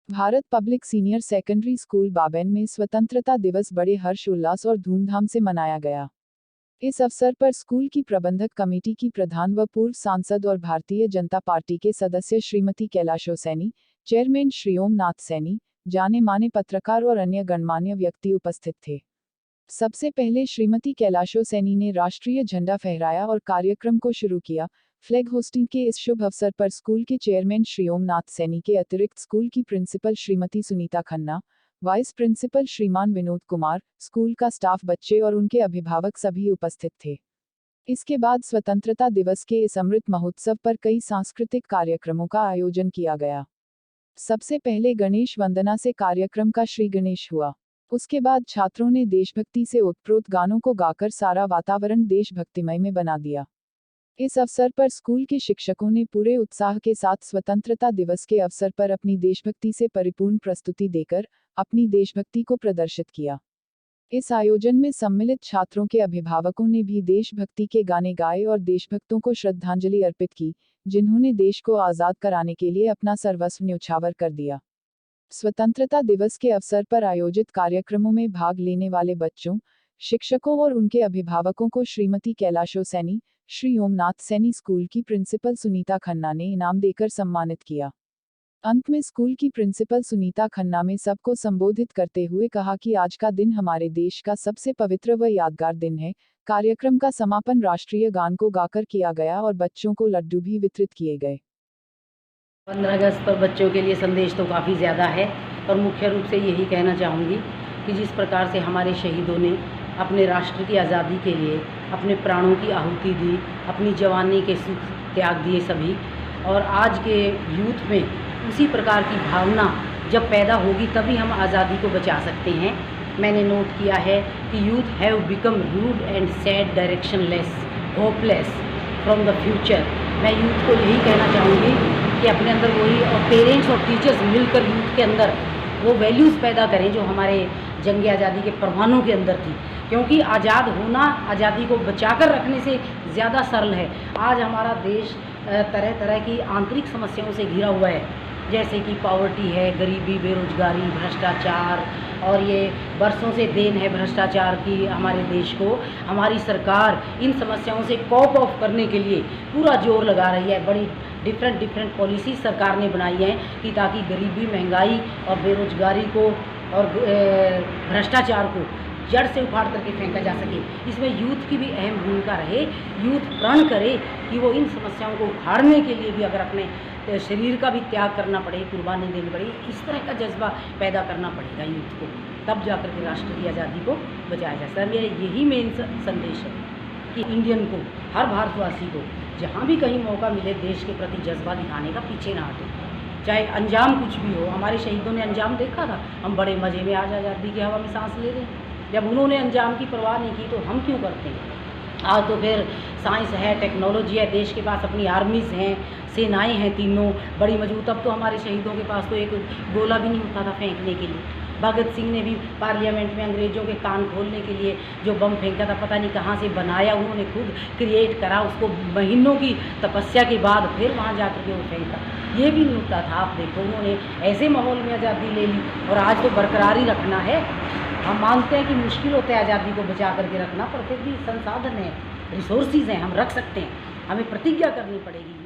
Bharat public senior secondary school Babain में स्वतंत्रता दिवस बड़े हर्ष उल्लास और धूमधाम से मनाया गया। इस अवसर पर स्कूल की प्रबंधक कमेटी की प्रधान व पूर्व सांसद और भारतीय जनता पार्टी के सदस्य श्रीमती कैलाशो सैनी, चेयरमैन श्री ओम नाथ सैनी, जाने माने पत्रकार और अन्य गणमान्य व्यक्ति उपस्थित थे। सबसे पहले श्रीमती कैलाशो सैनी ने राष्ट्रीय झंडा फहराया और कार्यक्रम को शुरू किया। फ्लैग होस्टिंग के इस शुभ अवसर पर स्कूल के चेयरमैन श्री ओम नाथ सैनी के अतिरिक्त स्कूल की principal Shrimati Sunita Khanna, vice principal Shriman Vinod Kumar, school का स्टाफ, बच्चे और उनके अभिभावक सभी उपस्थित थे। इसके बाद स्वतंत्रता दिवस के इस अमृत महोत्सव पर कई सांस्कृतिक कार्यक्रमों का आयोजन किया गया। सबसे पहले गणेश वंदना से कार्यक्रम का श्री गणेश हुआ। उसके बाद छात्रों ने देशभक्ति से ओतप्रोत गानों को गाकर सारा वातावरण देशभक्तिमय में बना दिया। इस अवसर पर स्कूल के शिक्षकों ने पूरे उत्साह के साथ स्वतंत्रता दिवस के अवसर पर अपनी देशभक्ति से परिपूर्ण प्रस्तुति देकर अपनी देशभक्ति को प्रदर्शित किया। इस आयोजन में सम्मिलित छात्रों के अभिभावकों ने भी देशभक्ति के गाने गाए और देशभक्तों को श्रद्धांजलि अर्पित की, जिन्होंने देश को आज़ाद कराने के लिए अपना सर्वस्व न्यौछावर कर दिया। स्वतंत्रता दिवस के अवसर पर आयोजित कार्यक्रमों में भाग लेने वाले बच्चों, शिक्षकों और उनके अभिभावकों को श्रीमती कैलाशो सैनी, श्री ओम नाथ सैनी, स्कूल की प्रिंसिपल सुनीता खन्ना ने इनाम देकर सम्मानित किया। अंत में स्कूल की प्रिंसिपल सुनीता खन्ना ने सबको संबोधित करते हुए कहा कि आज का दिन हमारे देश का सबसे पवित्र व यादगार दिन है। कार्यक्रम का समापन राष्ट्रीय गान को गाकर किया गया और बच्चों को लड्डू भी वितरित किए गए। 15 अगस्त पर बच्चों के लिए संदेश तो काफ़ी ज़्यादा है और मुख्य रूप से यही कहना चाहूँगी कि जिस प्रकार से हमारे शहीदों ने अपने राष्ट्र की आज़ादी के लिए अपने प्राणों की आहुति दी, अपनी जवानी के सुख त्याग दिए सभी, और आज के यूथ में उसी प्रकार की भावना जब पैदा होगी तभी हम आज़ादी को बचा सकते हैं। मैंने नोट किया है कि youth have become rude and sad, directionless, hopeless from the future. मैं यूथ को यही कहना चाहूँगी कि अपने अंदर वही, और पेरेंट्स और टीचर्स मिलकर यूथ के अंदर वो वैल्यूज़ पैदा करें जो हमारे जंग आज़ादी के परवानों के अंदर थी, क्योंकि आज़ाद होना आज़ादी को बचाकर रखने से ज़्यादा सरल है। आज हमारा देश तरह तरह की आंतरिक समस्याओं से घिरा हुआ है, जैसे कि पॉवर्टी है, गरीबी, बेरोजगारी, भ्रष्टाचार, और ये बरसों से देन है भ्रष्टाचार की हमारे देश को। हमारी सरकार इन समस्याओं से कॉप ऑफ करने के लिए पूरा जोर लगा रही है। बड़ी डिफरेंट पॉलिसी सरकार ने बनाई हैं कि ताकि गरीबी, महंगाई और बेरोजगारी को और भ्रष्टाचार को जड़ से उखाड़ करके फेंका जा सके। इसमें यूथ की भी अहम भूमिका रहे। यूथ प्रण करे कि वो इन समस्याओं को उखाड़ने के लिए भी अगर अपने शरीर का भी त्याग करना पड़े, कुर्बानी देनी पड़े, इस तरह का जज्बा पैदा करना पड़ेगा यूथ को, तब जाकर के राष्ट्र की आज़ादी को बचाया जा सकता है। मेरा यही मेन संदेश है कि इंडियन को, हर भारतवासी को जहाँ भी कहीं मौका मिले देश के प्रति जज्बा दिखाने का पीछे ना हटे, चाहे अंजाम कुछ भी हो। हमारे शहीदों ने अंजाम देखा था, हम बड़े मज़े में आज आज़ादी की हवा में सांस ले रहे हैं। जब उन्होंने अंजाम की परवाह नहीं की तो हम क्यों करते हैं? आज तो फिर साइंस है, टेक्नोलॉजी है, देश के पास अपनी आर्मीज़ हैं, सेनाएं हैं, तीनों बड़ी मजबूत। अब तो हमारे शहीदों के पास तो एक गोला भी नहीं होता था फेंकने के लिए। भगत सिंह ने भी पार्लियामेंट में अंग्रेज़ों के कान खोलने के लिए जो बम फेंका था, पता नहीं कहाँ से बनाया, उन्होंने खुद क्रिएट करा, उसको महीनों की तपस्या के बाद फिर वहाँ जाकर के वो फेंका। ये भी नहीं होता था। आप देखो, उन्होंने ऐसे माहौल में आज़ादी ले ली और आज तो बरकरार ही रखना है। हम मानते हैं कि मुश्किल होता है आज़ादी को बचा करके रखना, पर फिर भी संसाधन है, रिसोर्सेज हैं, हम रख सकते हैं। हमें प्रतिज्ञा करनी पड़ेगी।